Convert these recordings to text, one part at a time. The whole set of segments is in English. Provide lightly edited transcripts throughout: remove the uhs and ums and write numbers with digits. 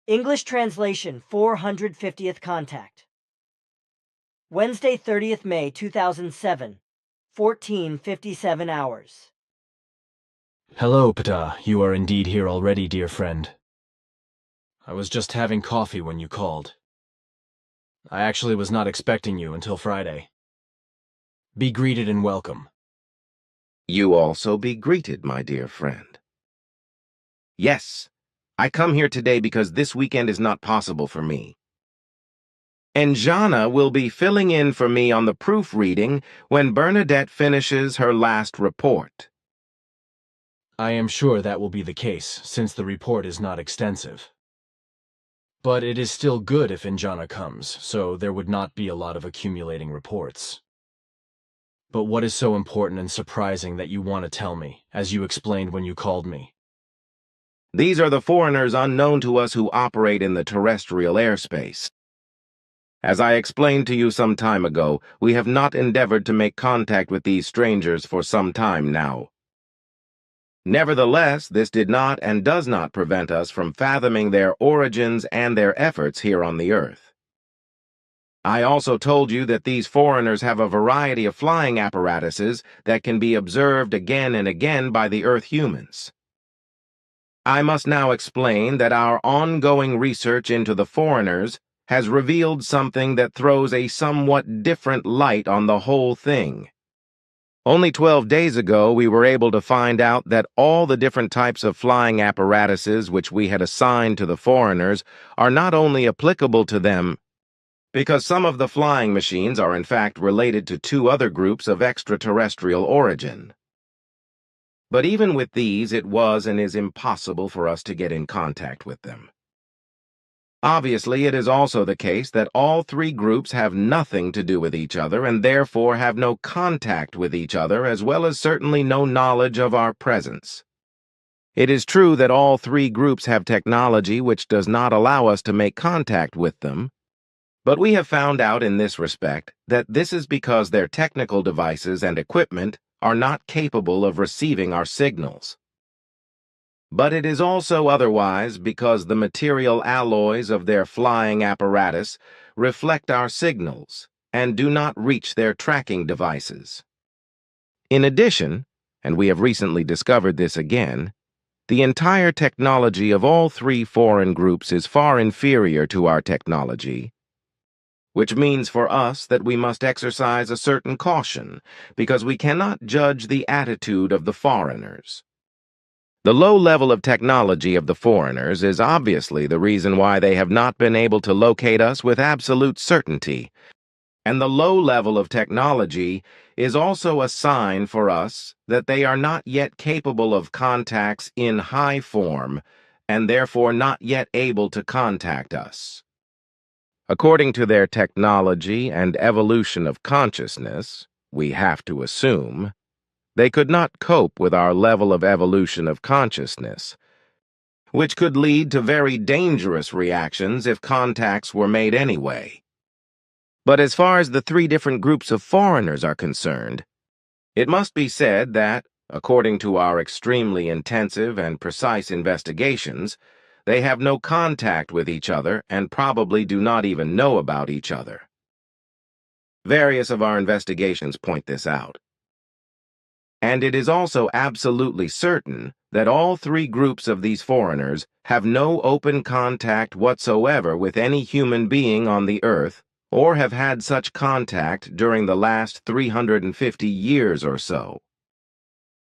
English translation 450th contact. Wednesday, 30th May 2007, 14:57 hours. Hello, Pata. You are indeed here already, dear friend. I was just having coffee when you called. I actually was not expecting you until Friday. Be greeted and welcome. You also be greeted, my dear friend. Yes, I come here today because this weekend is not possible for me. And Jana will be filling in for me on the proofreading when Bernadette finishes her last report. I am sure that will be the case, since the report is not extensive. But it is still good if Injana comes, so there would not be a lot of accumulating reports. But what is so important and surprising that you want to tell me, as you explained when you called me? These are the foreigners unknown to us who operate in the terrestrial airspace. As I explained to you some time ago, we have not endeavored to make contact with these strangers for some time now. Nevertheless, this did not and does not prevent us from fathoming their origins and their efforts here on the Earth. I also told you that these foreigners have a variety of flying apparatuses that can be observed again and again by the Earth humans. I must now explain that our ongoing research into the foreigners has revealed something that throws a somewhat different light on the whole thing. Only 12 days ago, we were able to find out that all the different types of flying apparatuses which we had assigned to the foreigners are not only applicable to them, because some of the flying machines are in fact related to two other groups of extraterrestrial origin. But even with these, it was and is impossible for us to get in contact with them. Obviously, it is also the case that all three groups have nothing to do with each other and therefore have no contact with each other, as well as certainly no knowledge of our presence. It is true that all three groups have technology which does not allow us to make contact with them, but we have found out in this respect that this is because their technical devices and equipment are not capable of receiving our signals. But it is also otherwise because the material alloys of their flying apparatus reflect our signals and do not reach their tracking devices. In addition, and we have recently discovered this again, the entire technology of all three foreign groups is far inferior to our technology, which means for us that we must exercise a certain caution because we cannot judge the attitude of the foreigners. The low level of technology of the foreigners is obviously the reason why they have not been able to locate us with absolute certainty, and the low level of technology is also a sign for us that they are not yet capable of contacts in high form, and therefore not yet able to contact us. According to their technology and evolution of consciousness, we have to assume they could not cope with our level of evolution of consciousness, which could lead to very dangerous reactions if contacts were made anyway. But as far as the three different groups of foreigners are concerned, it must be said that, according to our extremely intensive and precise investigations, they have no contact with each other and probably do not even know about each other. Various of our investigations point this out. And it is also absolutely certain that all three groups of these foreigners have no open contact whatsoever with any human being on the Earth, or have had such contact during the last 350 years or so.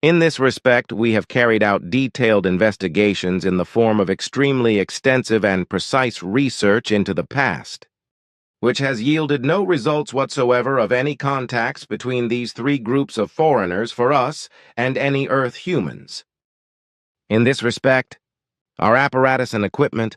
In this respect, we have carried out detailed investigations in the form of extremely extensive and precise research into the past, which has yielded no results whatsoever of any contacts between these three groups of foreigners for us and any Earth humans. In this respect, our apparatus and equipment,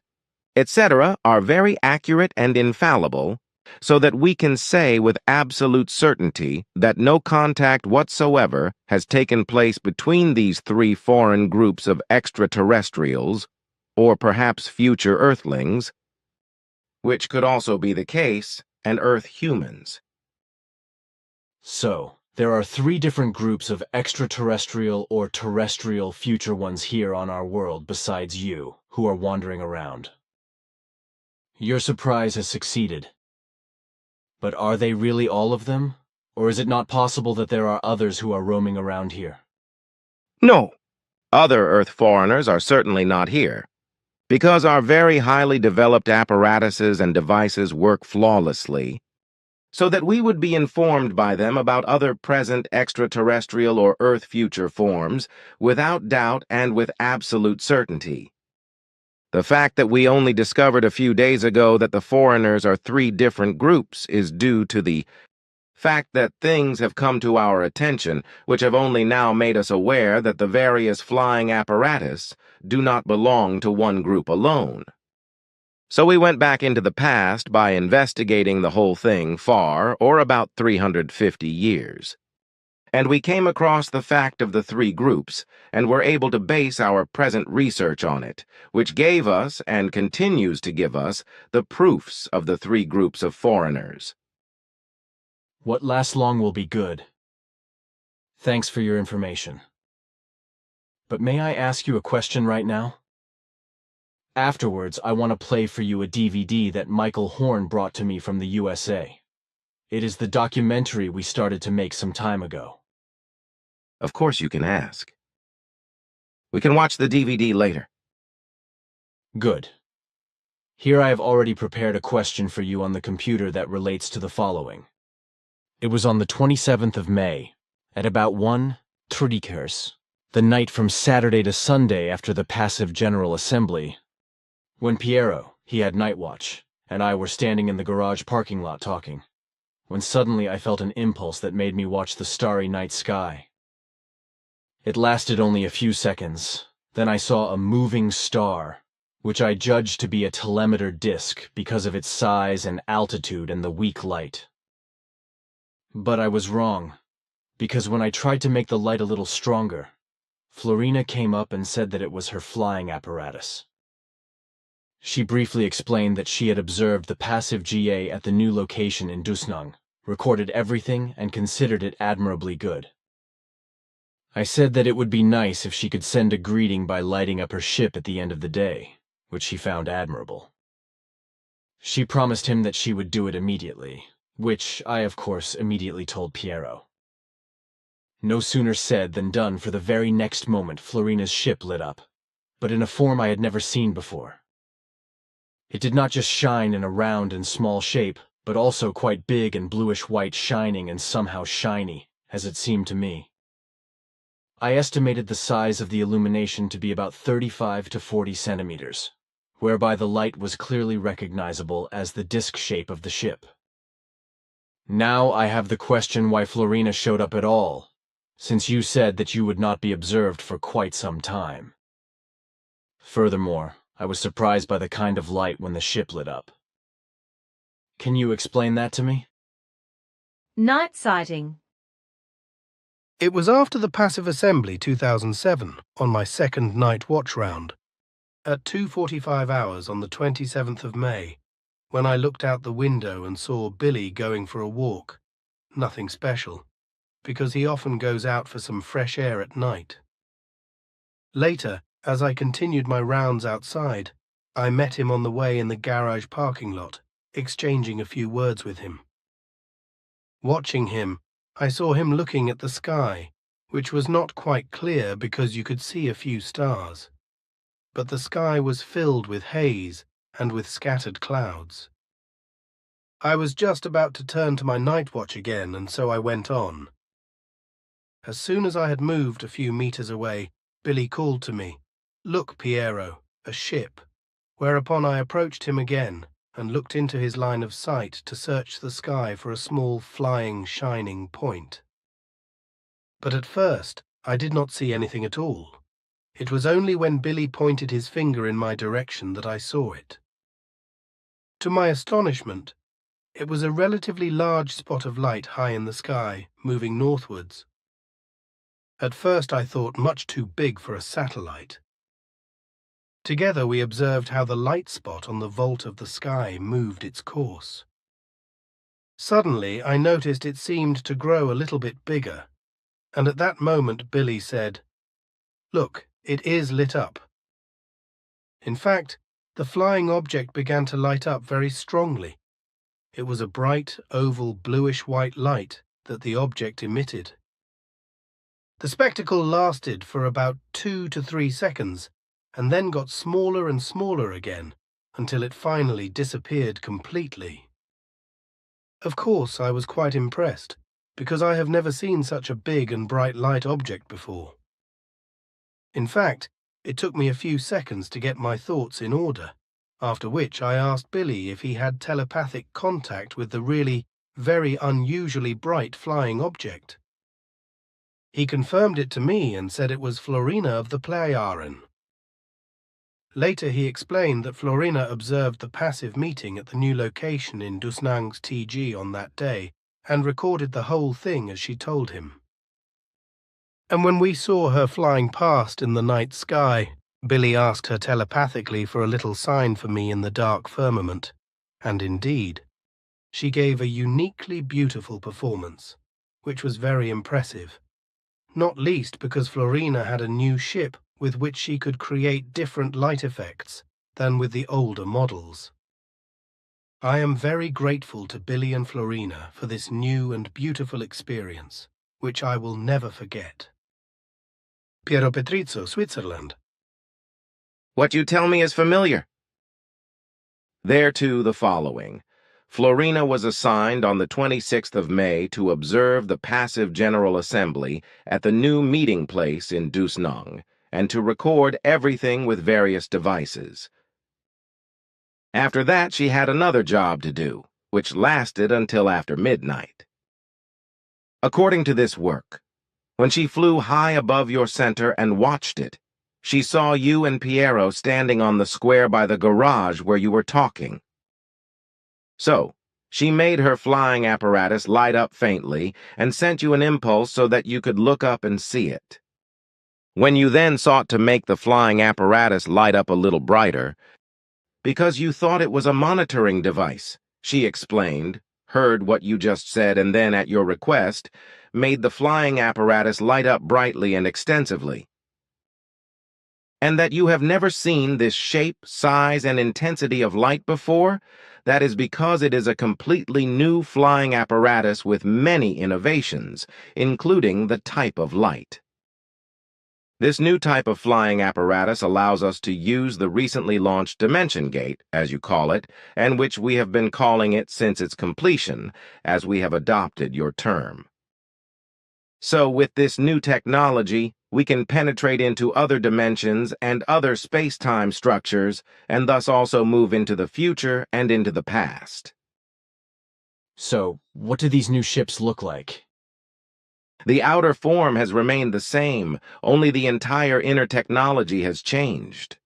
etc., are very accurate and infallible, so that we can say with absolute certainty that no contact whatsoever has taken place between these three foreign groups of extraterrestrials, or perhaps future Earthlings, which could also be the case, and Earth humans. So, there are three different groups of extraterrestrial or terrestrial future ones here on our world besides you, who are wandering around. Your surprise has succeeded. But are they really all of them? Or is it not possible that there are others who are roaming around here? No, other Earth foreigners are certainly not here. Because our very highly developed apparatuses and devices work flawlessly, so that we would be informed by them about other present extraterrestrial or Earth future forms without doubt and with absolute certainty. The fact that we only discovered a few days ago that the foreigners are 3 different groups is due to the fact that things have come to our attention which have only now made us aware that the various flying apparatus do not belong to one group alone. So we went back into the past by investigating the whole thing far, or about 350 years. And we came across the fact of the 3 groups, and were able to base our present research on it, which gave us, and continues to give us, the proofs of the 3 groups of foreigners. What lasts long will be good. Thanks for your information. But may I ask you a question right now? Afterwards, I want to play for you a DVD that Michael Horn brought to me from the USA. It is the documentary we started to make some time ago. Of course you can ask. We can watch the DVD later. Good. Here I have already prepared a question for you on the computer that relates to the following. It was on the 27th of May, at about 1:30, the night from Saturday to Sunday after the passive General Assembly, when Piero, he had night watch, and I were standing in the garage parking lot talking, when suddenly I felt an impulse that made me watch the starry night sky. It lasted only a few seconds. Then I saw a moving star, which I judged to be a telemeter disk because of its size and altitude and the weak light. But I was wrong, because when I tried to make the light a little stronger, Florina came up and said that it was her flying apparatus. She briefly explained that she had observed the passive GA at the new location in Dusnang, recorded everything, and considered it admirably good. I said that it would be nice if she could send a greeting by lighting up her ship at the end of the day, which she found admirable. She promised him that she would do it immediately, which I, of course, immediately told Piero. No sooner said than done, for the very next moment Florina's ship lit up, but in a form I had never seen before. It did not just shine in a round and small shape, but also quite big and bluish-white, shining and somehow shiny, as it seemed to me. I estimated the size of the illumination to be about 35 to 40 centimeters, whereby the light was clearly recognizable as the disk shape of the ship. Now I have the question why Florina showed up at all, since you said that you would not be observed for quite some time. Furthermore, I was surprised by the kind of light when the ship lit up. Can you explain that to me? Night sighting. It was after the Passive Assembly 2007, on my second night watch round, at 2:45 hours on the 27th of May, when I looked out the window and saw Billy going for a walk. Nothing special, because he often goes out for some fresh air at night. Later, as I continued my rounds outside, I met him on the way in the garage parking lot, exchanging a few words with him. Watching him, I saw him looking at the sky, which was not quite clear because you could see a few stars. But the sky was filled with haze and with scattered clouds. I was just about to turn to my night watch again, and so I went on. As soon as I had moved a few meters away, Billy called to me, "Look, Piero, a ship," whereupon I approached him again and looked into his line of sight to search the sky for a small flying, shining point. But at first I did not see anything at all. It was only when Billy pointed his finger in my direction that I saw it. To my astonishment, it was a relatively large spot of light high in the sky, moving northwards. At first I thought much too big for a satellite. Together we observed how the light spot on the vault of the sky moved its course. Suddenly I noticed it seemed to grow a little bit bigger, and at that moment Billy said, "Look, it is lit up." In fact, the flying object began to light up very strongly. It was a bright, oval, bluish-white light that the object emitted. The spectacle lasted for about 2 to 3 seconds, and then got smaller and smaller again, until it finally disappeared completely. Of course, I was quite impressed, because I have never seen such a big and bright light object before. In fact, it took me a few seconds to get my thoughts in order, after which I asked Billy if he had telepathic contact with the really very unusually bright flying object. He confirmed it to me and said it was Florina of the Pleiaren. Later he explained that Florina observed the passive meeting at the new location in Dusnang's TG on that day and recorded the whole thing as she told him. And when we saw her flying past in the night sky, Billy asked her telepathically for a little sign for me in the dark firmament, and indeed, she gave a uniquely beautiful performance, which was very impressive, not least because Florina had a new ship with which she could create different light effects than with the older models. I am very grateful to Billy and Florina for this new and beautiful experience, which I will never forget. Piero Petrizzo, Switzerland. What you tell me is familiar. Thereto the following. Florina was assigned on the 26th of May to observe the passive General Assembly at the new meeting place in Dusnang, and to record everything with various devices. After that, she had another job to do, which lasted until after midnight. According to this work, when she flew high above your center and watched it, she saw you and Piero standing on the square by the garage where you were talking. So, she made her flying apparatus light up faintly and sent you an impulse so that you could look up and see it. When you then sought to make the flying apparatus light up a little brighter, because you thought it was a monitoring device, she explained, heard what you just said, and then, at your request, made the flying apparatus light up brightly and extensively. And that you have never seen this shape, size, and intensity of light before, that is because it is a completely new flying apparatus with many innovations, including the type of light. This new type of flying apparatus allows us to use the recently launched Dimension Gate, as you call it, and which we have been calling it since its completion, as we have adopted your term. So with this new technology, we can penetrate into other dimensions and other space-time structures, and thus also move into the future and into the past. So, what do these new ships look like? The outer form has remained the same, only the entire inner technology has changed.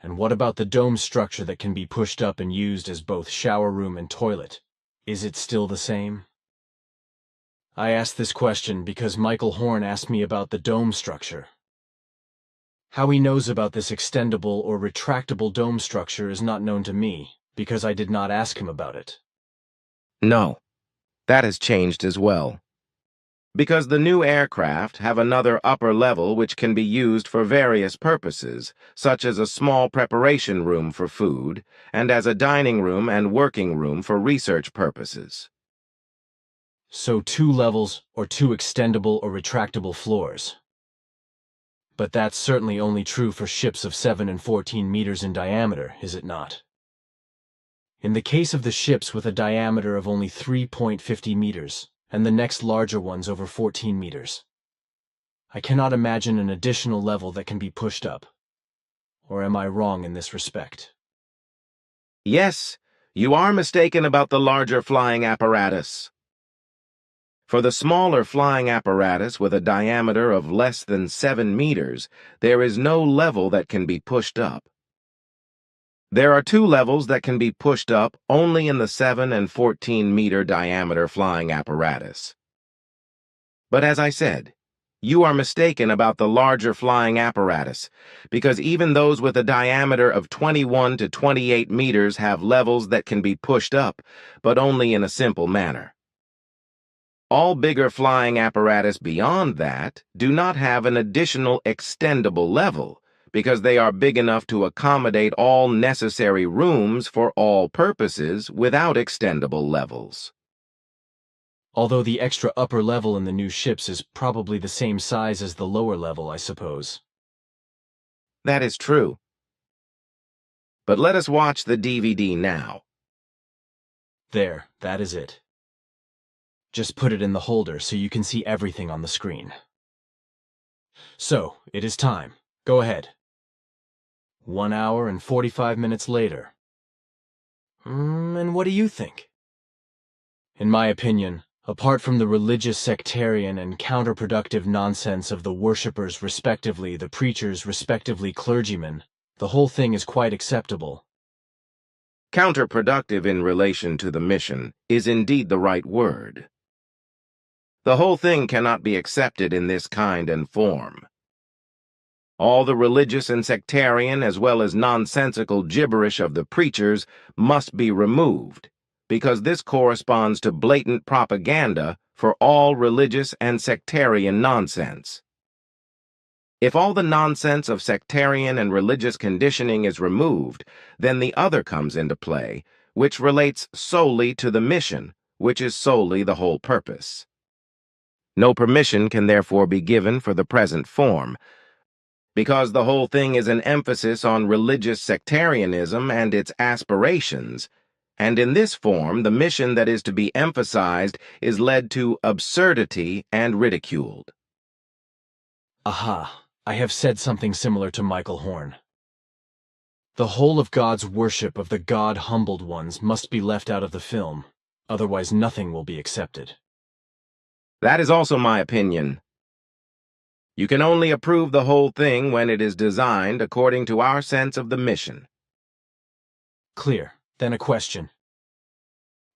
And what about the dome structure that can be pushed up and used as both shower room and toilet? Is it still the same? I asked this question because Michael Horn asked me about the dome structure. How he knows about this extendable or retractable dome structure is not known to me, because I did not ask him about it. No, that has changed as well. Because the new aircraft have another upper level which can be used for various purposes, such as a small preparation room for food, and as a dining room and working room for research purposes. So 2 levels or 2 extendable or retractable floors. But that's certainly only true for ships of 7 and 14 meters in diameter, is it not? In the case of the ships with a diameter of only 3.50 meters, and the next larger ones over 14 meters, I cannot imagine an additional level that can be pushed up. Or am I wrong in this respect? Yes, you are mistaken about the larger flying apparatus. For the smaller flying apparatus with a diameter of less than 7 meters, there is no level that can be pushed up. There are 2 levels that can be pushed up only in the 7 and 14 meter diameter flying apparatus. But as I said, you are mistaken about the larger flying apparatus, because even those with a diameter of 21 to 28 meters have levels that can be pushed up, but only in a simple manner. All bigger flying apparatus beyond that do not have an additional extendable level, because they are big enough to accommodate all necessary rooms for all purposes without extendable levels. Although the extra upper level in the new ships is probably the same size as the lower level, I suppose. That is true. But let us watch the DVD now. There, that is it. Just put it in the holder so you can see everything on the screen. So, it is time. Go ahead. 1 hour and 45 minutes later. And what do you think? In my opinion, apart from the religious, sectarian, and counterproductive nonsense of the worshippers respectively, the preachers respectively, clergymen, the whole thing is quite acceptable. Counterproductive in relation to the mission is indeed the right word. The whole thing cannot be accepted in this kind and form. All the religious and sectarian as well as nonsensical gibberish of the preachers must be removed, because this corresponds to blatant propaganda for all religious and sectarian nonsense. If all the nonsense of sectarian and religious conditioning is removed, then the other comes into play, which relates solely to the mission, which is solely the whole purpose. No permission can therefore be given for the present form, because the whole thing is an emphasis on religious sectarianism and its aspirations, and in this form the mission that is to be emphasized is led to absurdity and ridiculed. Aha, I have said something similar to Michael Horn. The whole of God's worship of the God-humbled ones must be left out of the film, otherwise nothing will be accepted. That is also my opinion. You can only approve the whole thing when it is designed according to our sense of the mission. Clear. Then a question.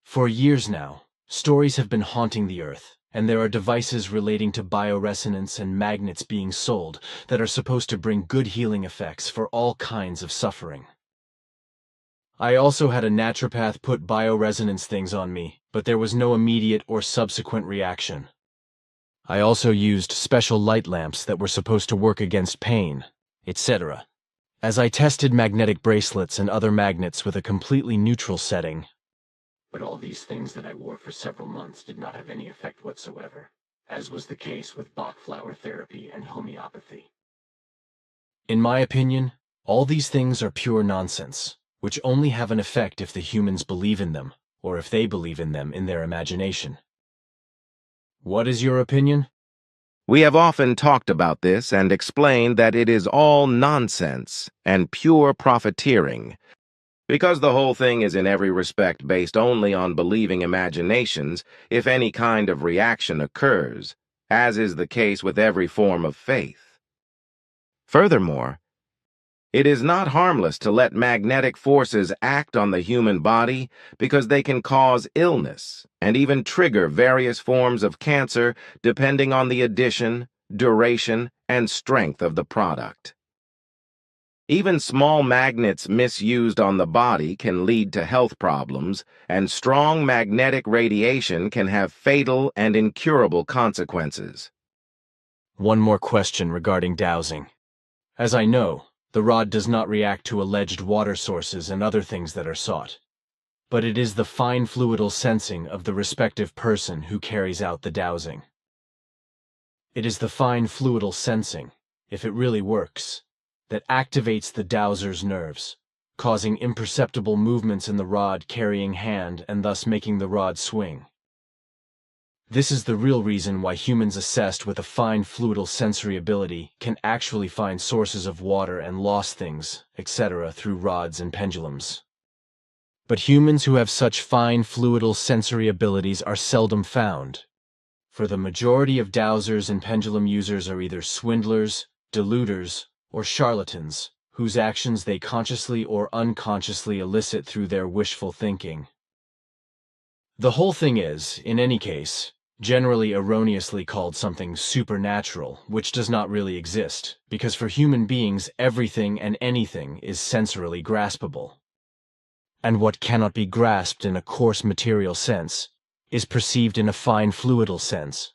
For years now, stories have been haunting the Earth, and there are devices relating to bioresonance and magnets being sold that are supposed to bring good healing effects for all kinds of suffering. I also had a naturopath put bioresonance things on me, but there was no immediate or subsequent reaction. I also used special light lamps that were supposed to work against pain, etc. As I tested magnetic bracelets and other magnets with a completely neutral setting. But all these things that I wore for several months did not have any effect whatsoever, as was the case with Bach flower therapy and homeopathy. In my opinion, all these things are pure nonsense, which only have an effect if the humans believe in them, or if they believe in them in their imagination. What is your opinion? We have often talked about this and explained that it is all nonsense and pure profiteering, because the whole thing is in every respect based only on believing imaginations if any kind of reaction occurs, as is the case with every form of faith. Furthermore, it is not harmless to let magnetic forces act on the human body because they can cause illness and even trigger various forms of cancer depending on the addition, duration, and strength of the product. Even small magnets misused on the body can lead to health problems, and strong magnetic radiation can have fatal and incurable consequences. One more question regarding dowsing. As I know, the rod does not react to alleged water sources and other things that are sought, but it is the fine fluidal sensing of the respective person who carries out the dowsing. It is the fine fluidal sensing, if it really works, that activates the dowser's nerves, causing imperceptible movements in the rod carrying hand and thus making the rod swing. This is the real reason why humans assessed with a fine fluidal sensory ability can actually find sources of water and lost things, etc. through rods and pendulums. But humans who have such fine fluidal sensory abilities are seldom found, for the majority of dowsers and pendulum users are either swindlers, deluders, or charlatans, whose actions they consciously or unconsciously elicit through their wishful thinking. The whole thing is, in any case, generally erroneously called something supernatural, which does not really exist, because for human beings everything and anything is sensorily graspable. And what cannot be grasped in a coarse material sense is perceived in a fine fluidal sense,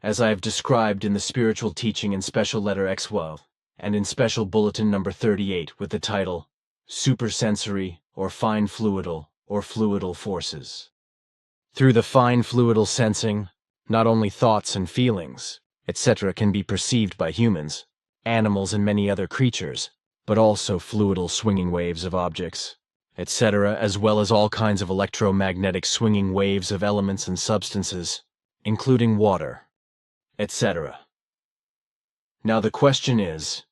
as I have described in the spiritual teaching in Special Letter X12. and in Special Bulletin number 38 with the title, Supersensory or Fine Fluidal or Fluidal Forces. Through the fine fluidal sensing, not only thoughts and feelings, etc. can be perceived by humans, animals and many other creatures, but also fluidal swinging waves of objects, etc., as well as all kinds of electromagnetic swinging waves of elements and substances, including water, etc. Now the question is,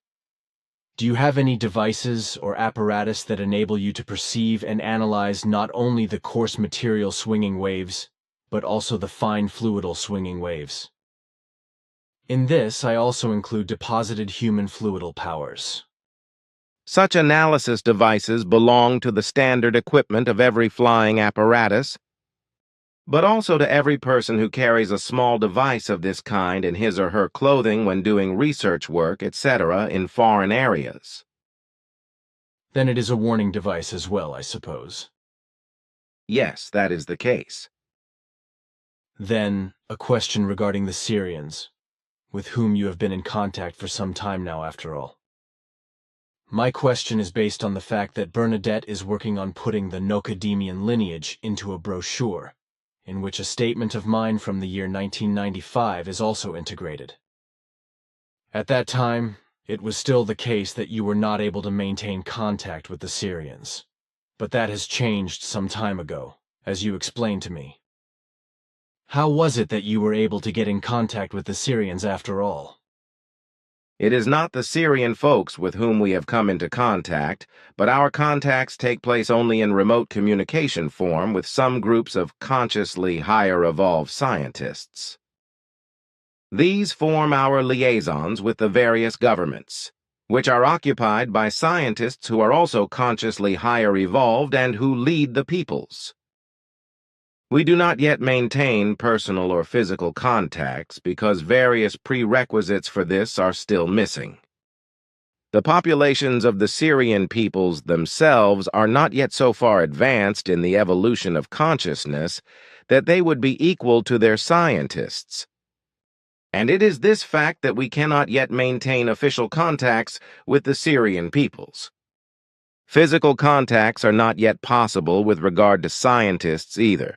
do you have any devices or apparatus that enable you to perceive and analyze not only the coarse material swinging waves, but also the fine fluidal swinging waves? In this, I also include deposited human fluidal powers. Such analysis devices belong to the standard equipment of every flying apparatus, but also to every person who carries a small device of this kind in his or her clothing when doing research work, etc., in foreign areas. Then it is a warning device as well, I suppose. Yes, that is the case. Then, a question regarding the Sirians, with whom you have been in contact for some time now, after all. My question is based on the fact that Bernadette is working on putting the Nocademian lineage into a brochure, in which a statement of mine from the year 1995 is also integrated. At that time, it was still the case that you were not able to maintain contact with the Sirians, but that has changed some time ago, as you explained to me. How was it that you were able to get in contact with the Sirians after all? It is not the Sirian folks with whom we have come into contact, but our contacts take place only in remote communication form with some groups of consciously higher evolved scientists. These form our liaisons with the various governments, which are occupied by scientists who are also consciously higher evolved and who lead the peoples. We do not yet maintain personal or physical contacts because various prerequisites for this are still missing. The populations of the Sirian peoples themselves are not yet so far advanced in the evolution of consciousness that they would be equal to their scientists. And it is this fact that we cannot yet maintain official contacts with the Sirian peoples. Physical contacts are not yet possible with regard to scientists either.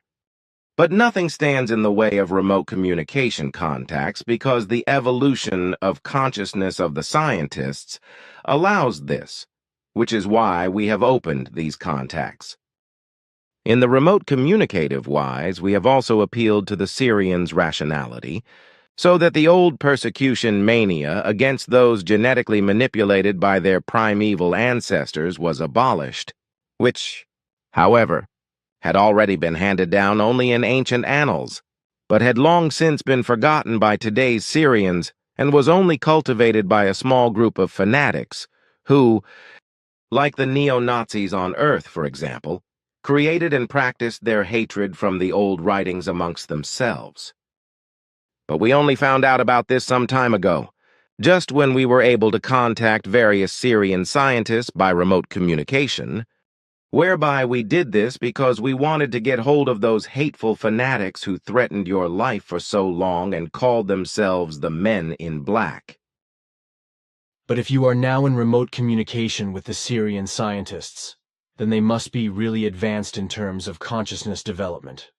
But nothing stands in the way of remote communication contacts because the evolution of consciousness of the scientists allows this, which is why we have opened these contacts. In the remote communicative wise, we have also appealed to the Sirians' rationality, so that the old persecution mania against those genetically manipulated by their primeval ancestors was abolished, which, however, had already been handed down only in ancient annals, but had long since been forgotten by today's Sirians and was only cultivated by a small group of fanatics who, like the neo-Nazis on Earth, for example, created and practiced their hatred from the old writings amongst themselves. But we only found out about this some time ago, just when we were able to contact various Sirian scientists by remote communication, whereby we did this because we wanted to get hold of those hateful fanatics who threatened your life for so long and called themselves the Men in Black. But if you are now in remote communication with the Sirian scientists, then they must be really advanced in terms of consciousness development.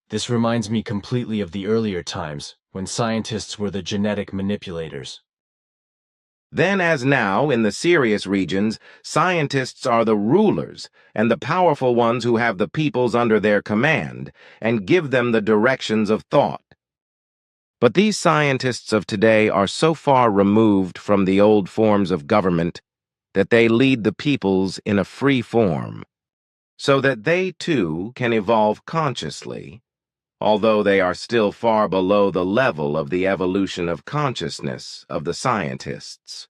This reminds me completely of the earlier times when scientists were the genetic manipulators. Then as now, in the serious regions, scientists are the rulers and the powerful ones who have the peoples under their command and give them the directions of thought. But these scientists of today are so far removed from the old forms of government that they lead the peoples in a free form, so that they too can evolve consciously, although they are still far below the level of the evolution of consciousness of the scientists.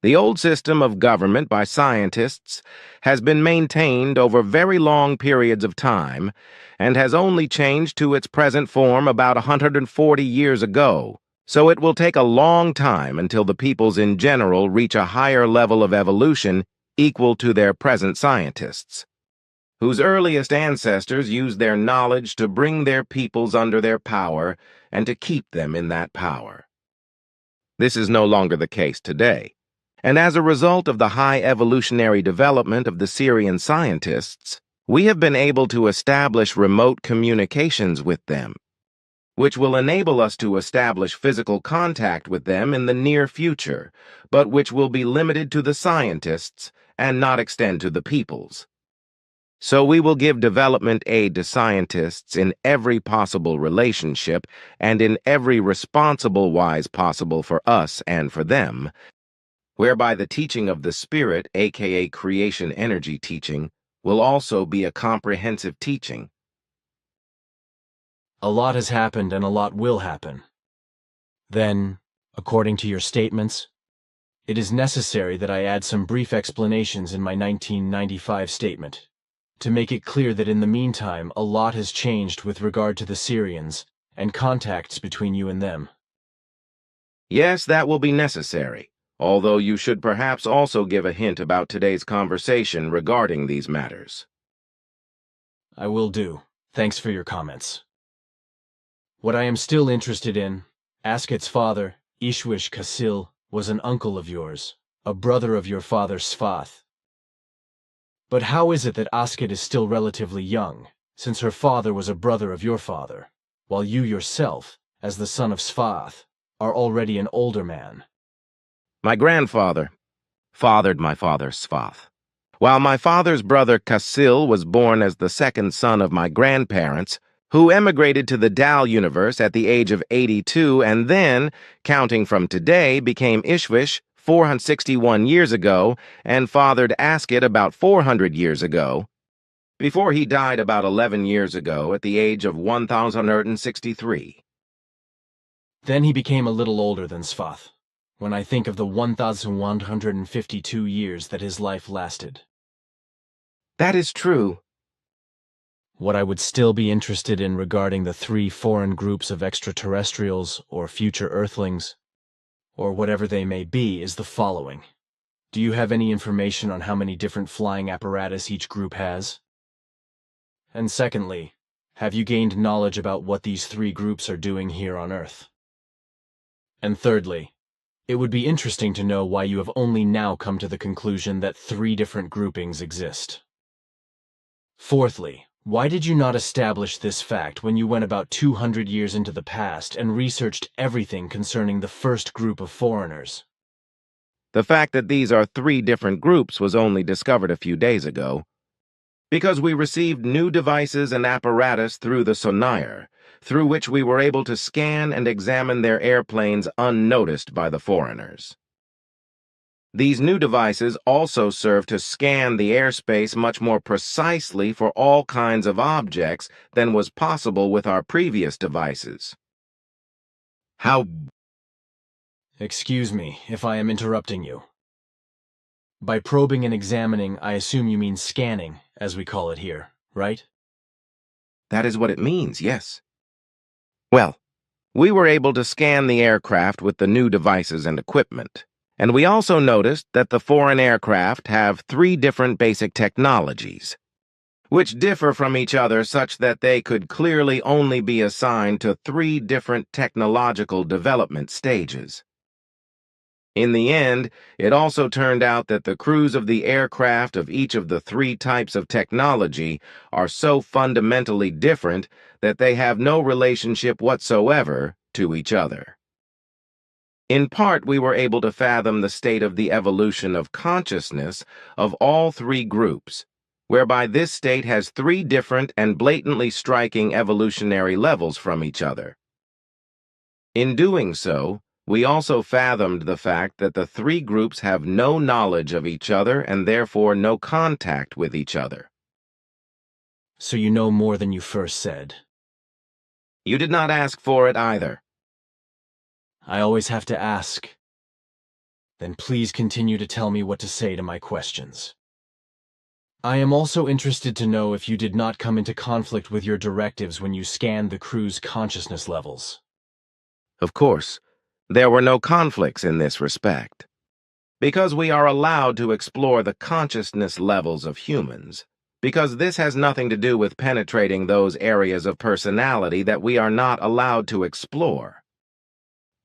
The old system of government by scientists has been maintained over very long periods of time and has only changed to its present form about 140 years ago, so it will take a long time until the peoples in general reach a higher level of evolution equal to their present scientists, whose earliest ancestors used their knowledge to bring their peoples under their power and to keep them in that power. This is no longer the case today. And as a result of the high evolutionary development of the Sirian scientists, we have been able to establish remote communications with them, which will enable us to establish physical contact with them in the near future, but which will be limited to the scientists and not extend to the peoples. So we will give development aid to scientists in every possible relationship and in every responsible wise possible for us and for them, whereby the teaching of the Spirit, aka creation energy teaching, will also be a comprehensive teaching. A lot has happened and a lot will happen. Then, according to your statements, it is necessary that I add some brief explanations in my 1995 statement, to make it clear that in the meantime a lot has changed with regard to the Sirians and contacts between you and them. Yes, that will be necessary, although you should perhaps also give a hint about today's conversation regarding these matters. I will do. Thanks for your comments. What I am still interested in, Asket's father, Ishwish Kasil, was an uncle of yours, a brother of your father Svath. But how is it that Asket is still relatively young, since her father was a brother of your father, while you yourself, as the son of Svath, are already an older man? My grandfather fathered my father Svath, while my father's brother Kasil was born as the second son of my grandparents, who emigrated to the Dal universe at the age of 82 and then, counting from today, became Ishwish 461 years ago and fathered Asket about 400 years ago, before he died about 11 years ago at the age of 1,163. Then he became a little older than Svath, when I think of the 1,152 years that his life lasted. That is true. What I would still be interested in regarding the 3 foreign groups of extraterrestrials or future Earthlings, or whatever they may be, is the following. Do you have any information on how many different flying apparatus each group has? And secondly, have you gained knowledge about what these 3 groups are doing here on Earth? And thirdly, it would be interesting to know why you have only now come to the conclusion that 3 different groupings exist. Fourthly, why did you not establish this fact when you went about 200 years into the past and researched everything concerning the first group of foreigners? The fact that these are 3 different groups was only discovered a few days ago, because we received new devices and apparatus through the sonar, through which we were able to scan and examine their airplanes unnoticed by the foreigners. These new devices also serve to scan the airspace much more precisely for all kinds of objects than was possible with our previous devices. How... Excuse me if I am interrupting you. By probing and examining, I assume you mean scanning, as we call it here, right? That is what it means, yes. Well, we were able to scan the aircraft with the new devices and equipment. And we also noticed that the foreign aircraft have 3 different basic technologies, which differ from each other such that they could clearly only be assigned to 3 different technological development stages. In the end, it also turned out that the crews of the aircraft of each of the 3 types of technology are so fundamentally different that they have no relationship whatsoever to each other. In part, we were able to fathom the state of the evolution of consciousness of all 3 groups, whereby this state has 3 different and blatantly striking evolutionary levels from each other. In doing so, we also fathomed the fact that the 3 groups have no knowledge of each other and therefore no contact with each other. So you know more than you first said. You did not ask for it either. I always have to ask. Then please continue to tell me what to say to my questions. I am also interested to know if you did not come into conflict with your directives when you scanned the crew's consciousness levels. Of course, there were no conflicts in this respect, because we are allowed to explore the consciousness levels of humans, because this has nothing to do with penetrating those areas of personality that we are not allowed to explore.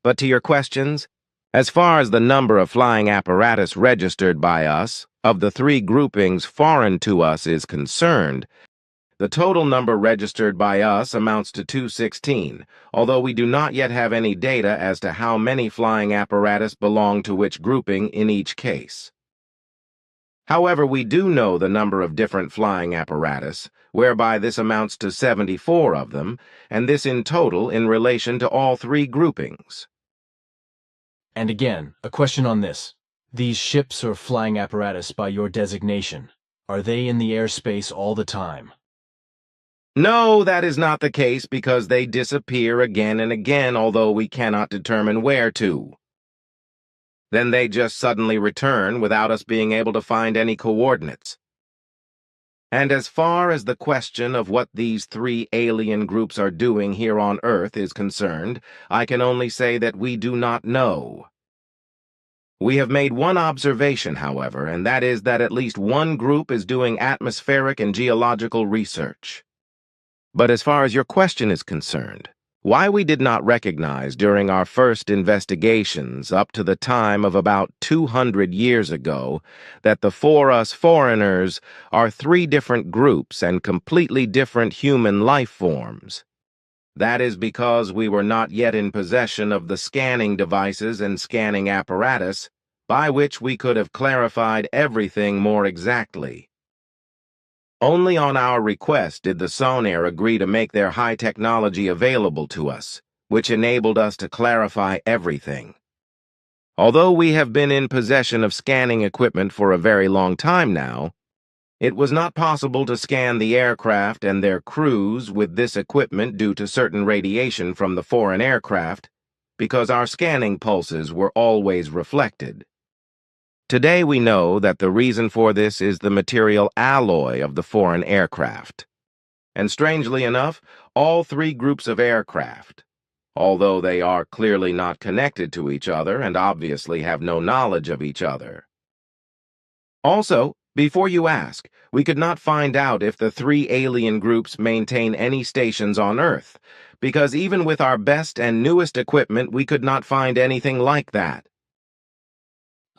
But to your questions, As far as the number of flying apparatus registered by us, of the three groupings foreign to us is concerned, the total number registered by us amounts to 216, although we do not yet have any data as to how many flying apparatus belong to which grouping in each case. However, we do know the number of different flying apparatus, whereby this amounts to 74 of them, and this in total in relation to all three groupings. And again, a question on this. These ships or flying apparatus by your designation, are they in the airspace all the time? No, that is not the case because they disappear again and again, although we cannot determine where to. Then they just suddenly return without us being able to find any coordinates. And as far as the question of what these three alien groups are doing here on Earth is concerned, I can only say that we do not know. We have made one observation, however, and that is that at least one group is doing atmospheric and geological research. But as far as your question is concerned, why we did not recognize during our first investigations up to the time of about 200 years ago that the for us foreigners are three different groups and completely different human life forms. That is because we were not yet in possession of the scanning devices and scanning apparatus by which we could have clarified everything more exactly. Only on our request did the Sonair agree to make their high technology available to us, which enabled us to clarify everything. Although we have been in possession of scanning equipment for a very long time now, it was not possible to scan the aircraft and their crews with this equipment due to certain radiation from the foreign aircraft, because our scanning pulses were always reflected. Today we know that the reason for this is the material alloy of the foreign aircraft. And strangely enough, all three groups of aircraft, although they are clearly not connected to each other and obviously have no knowledge of each other. Also, before you ask, we could not find out if the three alien groups maintain any stations on Earth, because even with our best and newest equipment we could not find anything like that.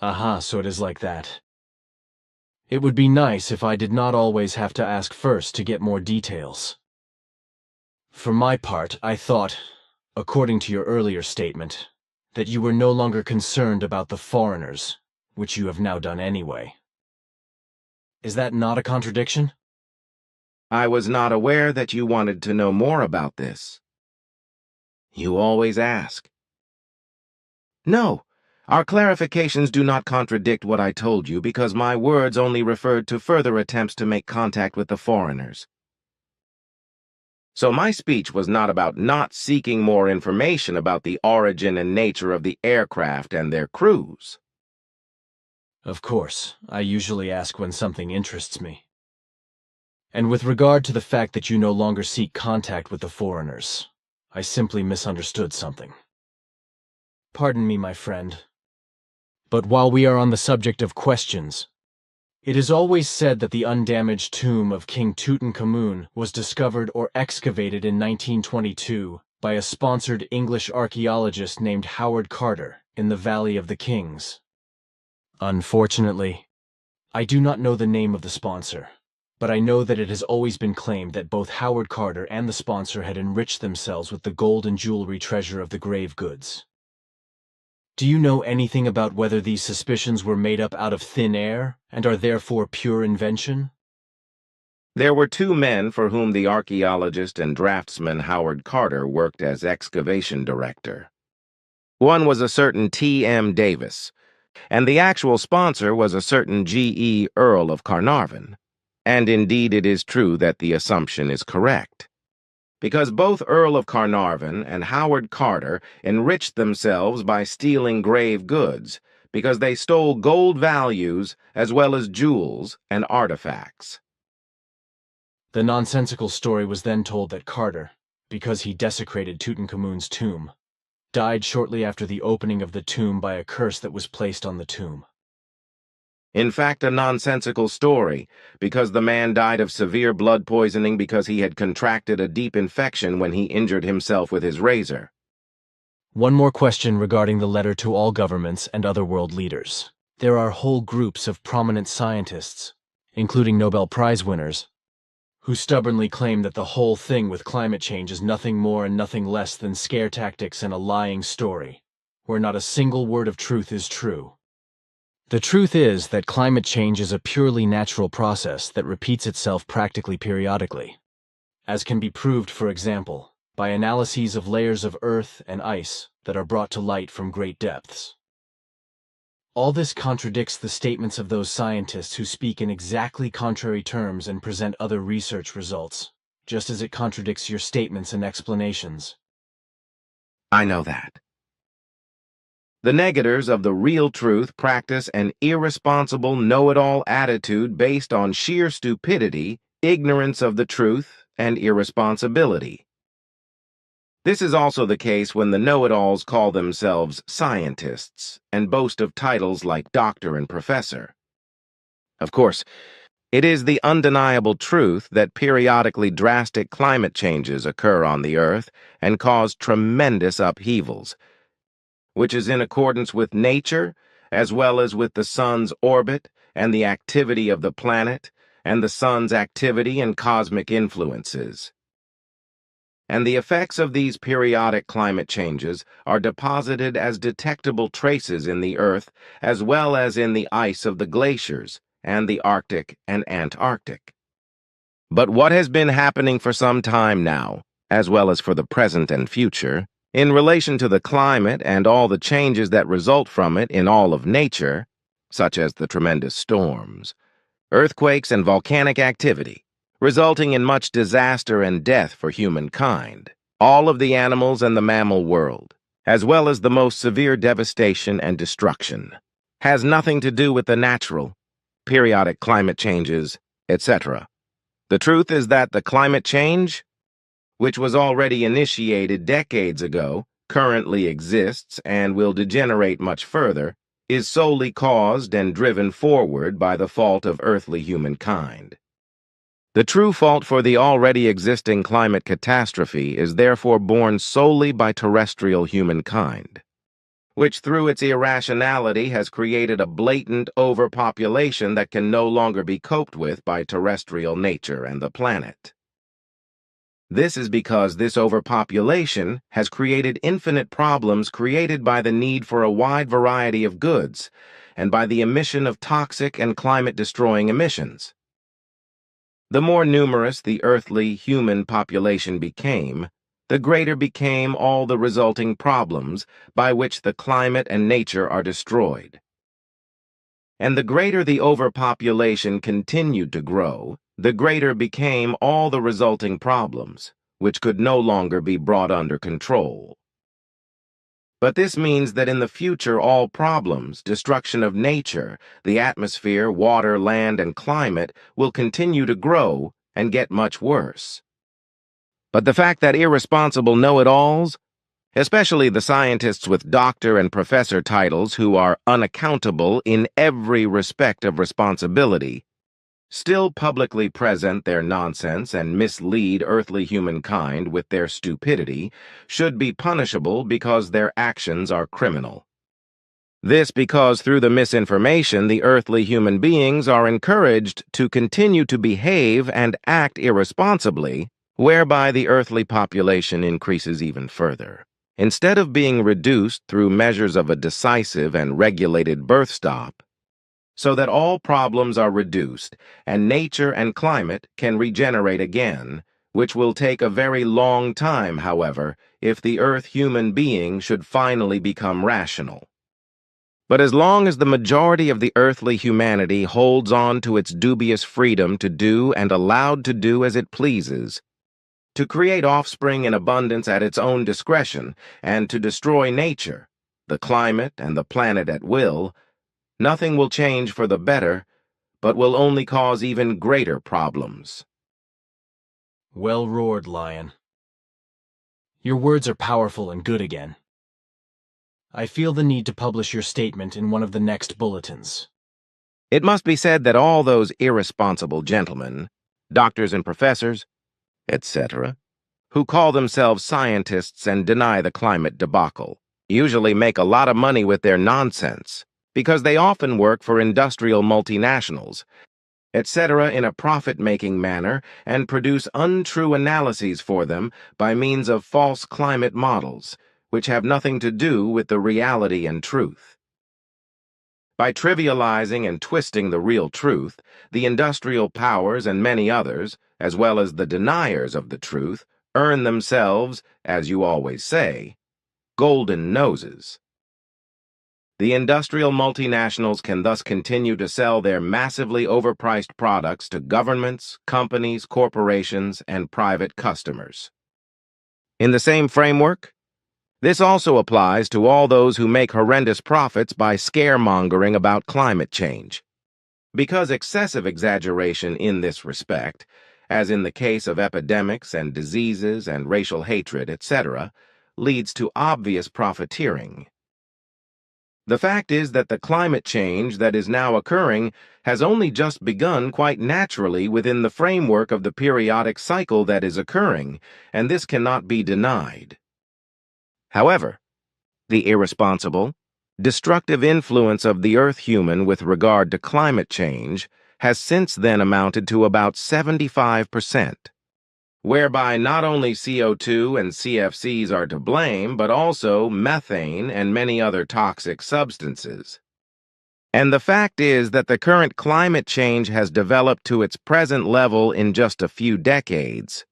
Aha, so it is like that. It would be nice if I did not always have to ask first to get more details. For my part, I thought, according to your earlier statement, that you were no longer concerned about the foreigners, which you have now done anyway. Is that not a contradiction? I was not aware that you wanted to know more about this. You always ask. No. Our clarifications do not contradict what I told you because my words only referred to further attempts to make contact with the foreigners. So my speech was not about not seeking more information about the origin and nature of the aircraft and their crews. Of course, I usually ask when something interests me. And with regard to the fact that you no longer seek contact with the foreigners, I simply misunderstood something. Pardon me, my friend. But while we are on the subject of questions, it is always said that the undamaged tomb of King Tut was discovered or excavated in 1922 by a sponsored English archaeologist named Howard Carter in the Valley of the Kings. Unfortunately, I do not know the name of the sponsor, but I know that it has always been claimed that both Howard Carter and the sponsor had enriched themselves with the gold and jewelry treasure of the grave goods. Do you know anything about whether these suspicions were made up out of thin air and are therefore pure invention? There were two men for whom the archaeologist and draftsman Howard Carter worked as excavation director. One was a certain T.M. Davis, and the actual sponsor was a certain G.E. Earl of Carnarvon. And indeed it is true that the assumption is correct. Because both Earl of Carnarvon and Howard Carter enriched themselves by stealing grave goods, because they stole gold values as well as jewels and artifacts. The nonsensical story was then told that Carter, because he desecrated Tutankhamun's tomb, died shortly after the opening of the tomb by a curse that was placed on the tomb. In fact, a nonsensical story, because the man died of severe blood poisoning because he had contracted a deep infection when he injured himself with his razor. One more question regarding the letter to all governments and other world leaders. There are whole groups of prominent scientists, including Nobel Prize winners, who stubbornly claim that the whole thing with climate change is nothing more and nothing less than scare tactics and a lying story, where not a single word of truth is true. The truth is that climate change is a purely natural process that repeats itself practically periodically, as can be proved, for example, by analyses of layers of earth and ice that are brought to light from great depths. All this contradicts the statements of those scientists who speak in exactly contrary terms and present other research results, just as it contradicts your statements and explanations. I know that. The negators of the real truth practice an irresponsible know-it-all attitude based on sheer stupidity, ignorance of the truth, and irresponsibility. This is also the case when the know-it-alls call themselves scientists and boast of titles like doctor and professor. Of course, it is the undeniable truth that periodically drastic climate changes occur on the Earth and cause tremendous upheavals, which is in accordance with nature as well as with the sun's orbit and the activity of the planet and the sun's activity and cosmic influences. And the effects of these periodic climate changes are deposited as detectable traces in the Earth as well as in the ice of the glaciers and the Arctic and Antarctic. But what has been happening for some time now, as well as for the present and future, in relation to the climate and all the changes that result from it in all of nature, such as the tremendous storms, earthquakes, and volcanic activity, resulting in much disaster and death for humankind, all of the animals and the mammal world, as well as the most severe devastation and destruction, has nothing to do with the natural, periodic climate changes, etc. The truth is that the climate change, which was already initiated decades ago, currently exists and will degenerate much further, is solely caused and driven forward by the fault of earthly humankind. The true fault for the already existing climate catastrophe is therefore borne solely by terrestrial humankind, which through its irrationality has created a blatant overpopulation that can no longer be coped with by terrestrial nature and the planet. This is because this overpopulation has created infinite problems created by the need for a wide variety of goods and by the emission of toxic and climate-destroying emissions. The more numerous the earthly human population became, the greater became all the resulting problems by which the climate and nature are destroyed. And the greater the overpopulation continued to grow, the greater became all the resulting problems, which could no longer be brought under control. But this means that in the future all problems, destruction of nature, the atmosphere, water, land, and climate will continue to grow and get much worse. But the fact that irresponsible know-it-alls, especially the scientists with doctor and professor titles who are unaccountable in every respect of responsibility, still publicly present their nonsense and mislead earthly humankind with their stupidity, should be punishable because their actions are criminal. This because through the misinformation the earthly human beings are encouraged to continue to behave and act irresponsibly, whereby the earthly population increases even further. Instead of being reduced through measures of a decisive and regulated birth stop, so that all problems are reduced and nature and climate can regenerate again, which will take a very long time, however, if the Earth human being should finally become rational. But as long as the majority of the earthly humanity holds on to its dubious freedom to do and allowed to do as it pleases, to create offspring in abundance at its own discretion, and to destroy nature, the climate, and the planet at will, nothing will change for the better, but will only cause even greater problems. Well roared, Lion. Your words are powerful and good again. I feel the need to publish your statement in one of the next bulletins. It must be said that all those irresponsible gentlemen, doctors and professors, etc., who call themselves scientists and deny the climate debacle, usually make a lot of money with their nonsense because they often work for industrial multinationals, etc., in a profit-making manner and produce untrue analyses for them by means of false climate models, which have nothing to do with the reality and truth. By trivializing and twisting the real truth, the industrial powers and many others, as well as the deniers of the truth, earn themselves, as you always say, golden noses. The industrial multinationals can thus continue to sell their massively overpriced products to governments, companies, corporations, and private customers. In the same framework, this also applies to all those who make horrendous profits by scaremongering about climate change. Because excessive exaggeration in this respect, as in the case of epidemics and diseases and racial hatred, etc., leads to obvious profiteering. The fact is that the climate change that is now occurring has only just begun quite naturally within the framework of the periodic cycle that is occurring, and this cannot be denied. However, the irresponsible, destructive influence of the Earth human with regard to climate change has since then amounted to about 75%. Whereby not only CO2 and CFCs are to blame, but also methane and many other toxic substances. And the fact is that the current climate change has developed to its present level in just a few decades,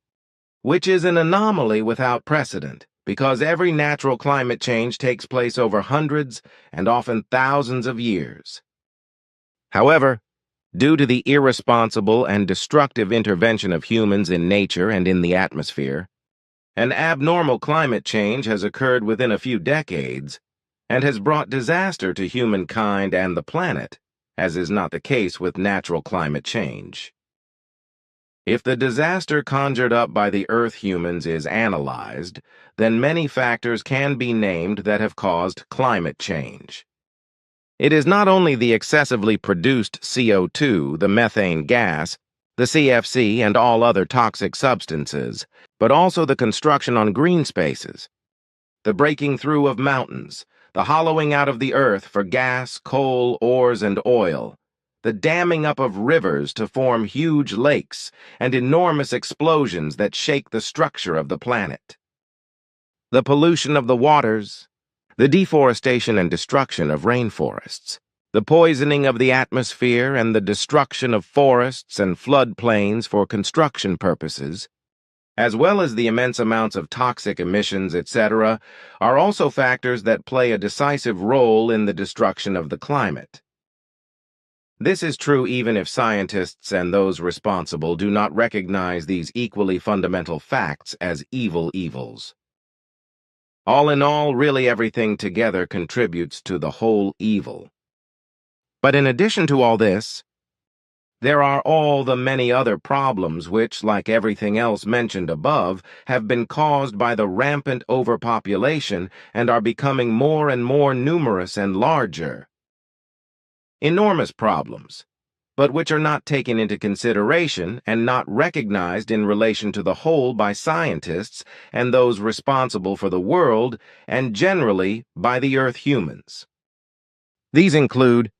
which is an anomaly without precedent, because every natural climate change takes place over hundreds and often thousands of years. However, due to the irresponsible and destructive intervention of humans in nature and in the atmosphere, an abnormal climate change has occurred within a few decades and has brought disaster to humankind and the planet, as is not the case with natural climate change. If the disaster conjured up by the Earth humans is analyzed, then many factors can be named that have caused climate change. It is not only the excessively produced CO2, the methane gas, the CFC, and all other toxic substances, but also the construction on green spaces, the breaking through of mountains, the hollowing out of the earth for gas, coal, ores, and oil, the damming up of rivers to form huge lakes, and enormous explosions that shake the structure of the planet, the pollution of the waters, the deforestation and destruction of rainforests, the poisoning of the atmosphere and the destruction of forests and floodplains for construction purposes, as well as the immense amounts of toxic emissions, etc., are also factors that play a decisive role in the destruction of the climate. This is true even if scientists and those responsible do not recognize these equally fundamental facts as evils. All in all, really everything together contributes to the whole evil. But in addition to all this, there are all the many other problems which, like everything else mentioned above, have been caused by the rampant overpopulation and are becoming more and more numerous and larger. Enormous problems, but which are not taken into consideration and not recognized in relation to the whole by scientists and those responsible for the world, and generally by the Earth humans. These include,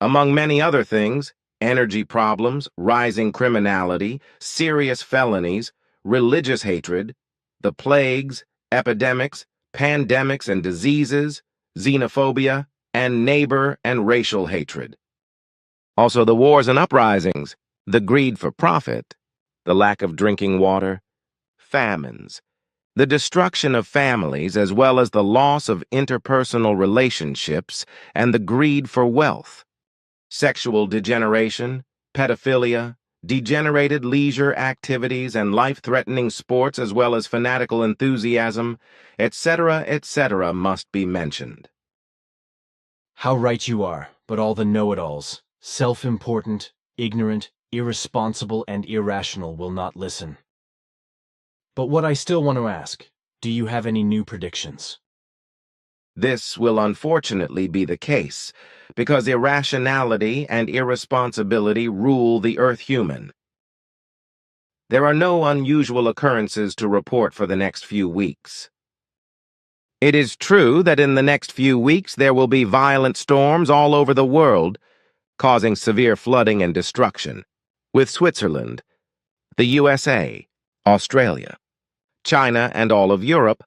among many other things, energy problems, rising criminality, serious felonies, religious hatred, the plagues, epidemics, pandemics and diseases, xenophobia, and neighbor and racial hatred. Also the wars and uprisings, the greed for profit, the lack of drinking water, famines, the destruction of families as well as the loss of interpersonal relationships and the greed for wealth, sexual degeneration, pedophilia, degenerated leisure activities and life-threatening sports as well as fanatical enthusiasm, etc., must be mentioned. How right you are, but all the know-it-alls, self-important, ignorant, irresponsible, and irrational will not listen. But what I still want to ask, do you have any new predictions? This will unfortunately be the case, because irrationality and irresponsibility rule the Earth human. There are no unusual occurrences to report for the next few weeks. It is true that in the next few weeks there will be violent storms all over the world, causing severe flooding and destruction, with Switzerland, the USA, Australia, China, and all of Europe,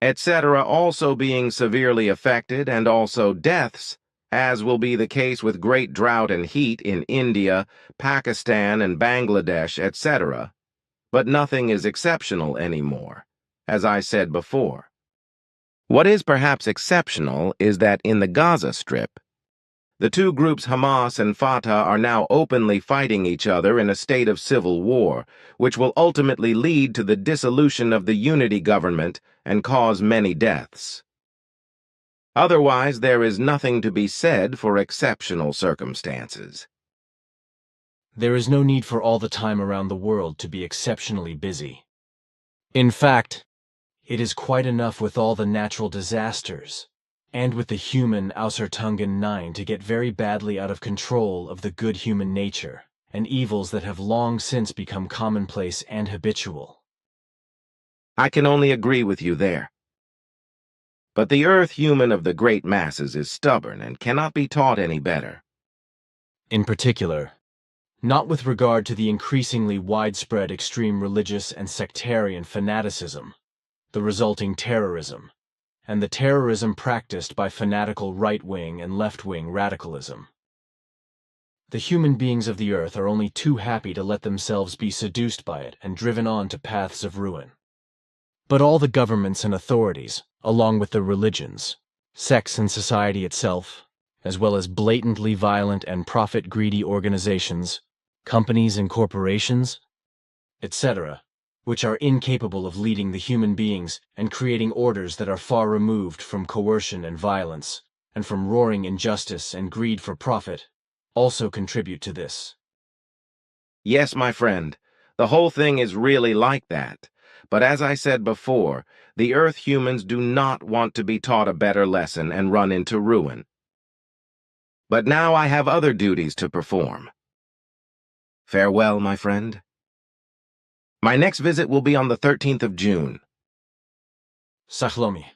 etc., also being severely affected, and also deaths, as will be the case with great drought and heat in India, Pakistan, and Bangladesh, etc. But nothing is exceptional anymore, as I said before. What is perhaps exceptional is that in the Gaza Strip, the two groups Hamas and Fatah are now openly fighting each other in a state of civil war, which will ultimately lead to the dissolution of the unity government and cause many deaths. Otherwise, there is nothing to be said for exceptional circumstances. There is no need for all the time around the world to be exceptionally busy. In fact, it is quite enough with all the natural disasters, and with the human Ausertungen 9 to get very badly out of control of the good human nature, and evils that have long since become commonplace and habitual. I can only agree with you there. But the earth human of the great masses is stubborn and cannot be taught any better. In particular, not with regard to the increasingly widespread extreme religious and sectarian fanaticism, the resulting terrorism, and the terrorism practiced by fanatical right-wing and left-wing radicalism. The human beings of the earth are only too happy to let themselves be seduced by it and driven on to paths of ruin. But all the governments and authorities, along with the religions, sects and society itself, as well as blatantly violent and profit-greedy organizations, companies and corporations, etc., which are incapable of leading the human beings and creating orders that are far removed from coercion and violence, and from roaring injustice and greed for profit, also contribute to this. Yes, my friend, the whole thing is really like that. But as I said before, the earth humans do not want to be taught a better lesson and run into ruin. But now I have other duties to perform. Farewell, my friend. My next visit will be on the 13th of June. Sachlomi.